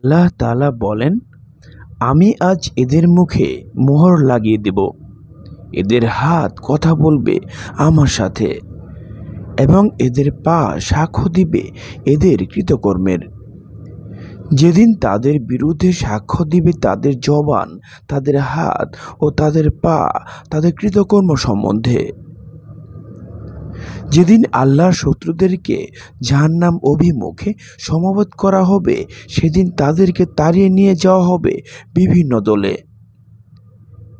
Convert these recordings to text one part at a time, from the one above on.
আল্লাহ তাআলা বলেন, আমি আজ এদের মুখে মোহর লাগিয়ে দেব, এদের হাত কথা বলবে আমার সাথে এবং এদের পা সাক্ষ্য দিবে এদের কৃতকর্মের। যেদিন তাদের বিরুদ্ধে সাক্ষ্য দিবে তাদের জবান, তাদের হাত ও তাদের পা তাদের কৃতকর্ম সম্বন্ধে। যেদিন আল্লাহর শত্রুদেরকে জাহান্নাম অভিমুখে সমবেত করা হবে, সেদিন তাদেরকে তাড়িয়ে নিয়ে যাওয়া হবে বিভিন্ন দলে।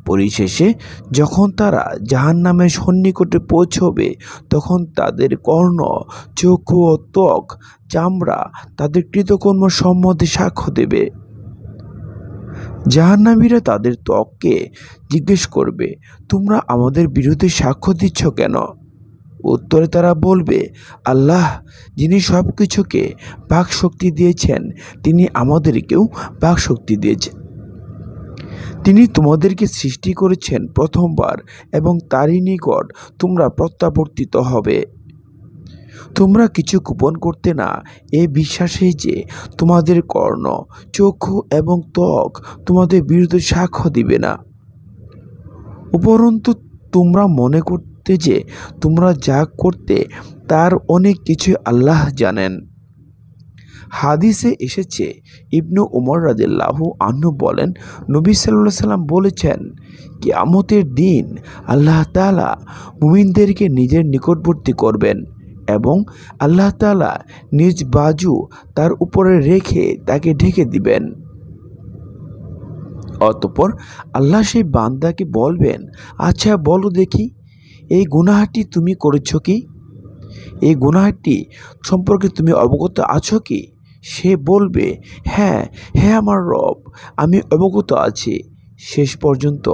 পরিশেষে যখন তারা জাহান্নামের সন্নিকটে পৌঁছবে, তখন তাদের কর্ণ, চক্ষু ও ত্বক, চামড়া তাদের কৃতকর্ম সম্বন্ধে সাক্ষ্য দেবে। জাহান্নামীরা তাদের ত্বককে জিজ্ঞেস করবে, তোমরা আমাদের বিরুদ্ধে সাক্ষ্য দিচ্ছ কেন? উত্তরে তারা বলবে, আল্লাহ যিনি সব কিছুকে বাকশক্তি দিয়েছেন, তিনি আমাদেরকেও বাকশক্তি দিয়েছেন। তিনি তোমাদেরকে সৃষ্টি করেছেন প্রথমবার এবং তারই নিকট তোমরা প্রত্যাবর্তিত হবে। তোমরা কিছু গোপন করতে না, এ বিশ্বাসে যে তোমাদের কর্ণ, চক্ষু এবং ত্বক তোমাদের বিরুদ্ধে সাক্ষ্য দিবে না। উপরন্তু তোমরা মনে করতে যে তোমরা যা করতে তার অনেক কিছু আল্লাহ জানেন। হাদিসে এসেছে, ইবনু উমর রাদিয়াল্লাহু আনহু বলেন, নবী সাল্লাল্লাহু আলাইহি সাল্লাম বলেছেন, কিয়ামতের দিন আল্লাহ তাআলা মুমিনদেরকে নিজের নিকটবর্তী করবেন এবং আল্লাহ তাআলা নিজ বাজু তার উপরে রেখে তাকে ঢেকে দিবেন। অতঃপর আল্লাহ সেই বান্দাকে বলবেন, আচ্ছা বলো দেখি, এই গুনাহটি তুমি করেছ কি? এই গুনাহটি সম্পর্কে তুমি অবগত আছো কি? সে বলবে, হ্যাঁ হ্যাঁ আমার রব, আমি অবগত আছি। শেষ পর্যন্ত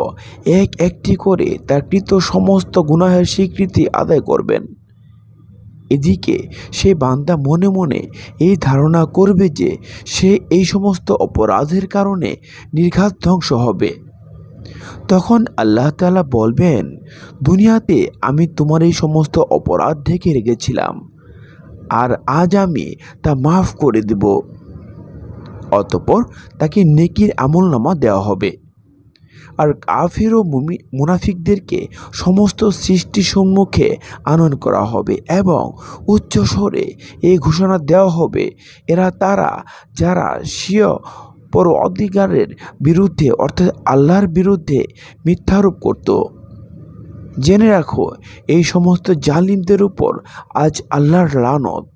এক একটি করে তার কৃত সমস্ত গুনাহের স্বীকৃতি আদায় করবেন। এদিকে সে বান্দা মনে মনে এই ধারণা করবে যে সে এই সমস্ত অপরাধের কারণে নির্ঘাত ধ্বংস হবে। তখন আল্লাহ তাআলা বলবেন, দুনিয়াতে আমি তোমার এই সমস্ত অপরাধ ঢেকে রেখেছিলাম, আর আজ আমি তা মাফ করে দেব। অতঃপর তাকে নেকির আমলনামা দেওয়া হবে। আর কাফির ও মুনাফিকদেরকে সমস্ত সৃষ্টির সম্মুখে আনয়ন করা হবে এবং উচ্চ স্বরে এই ঘোষণা দেওয়া হবে, এরা তারা যারা স্বীয় পরওয়ারদিগারের বিরুদ্ধে অর্থাৎ আল্লাহর বিরুদ্ধে মিথ্যারোপ করত। জেনে রাখো, এই সমস্ত জালিমদের উপর আজ আল্লাহর লানত।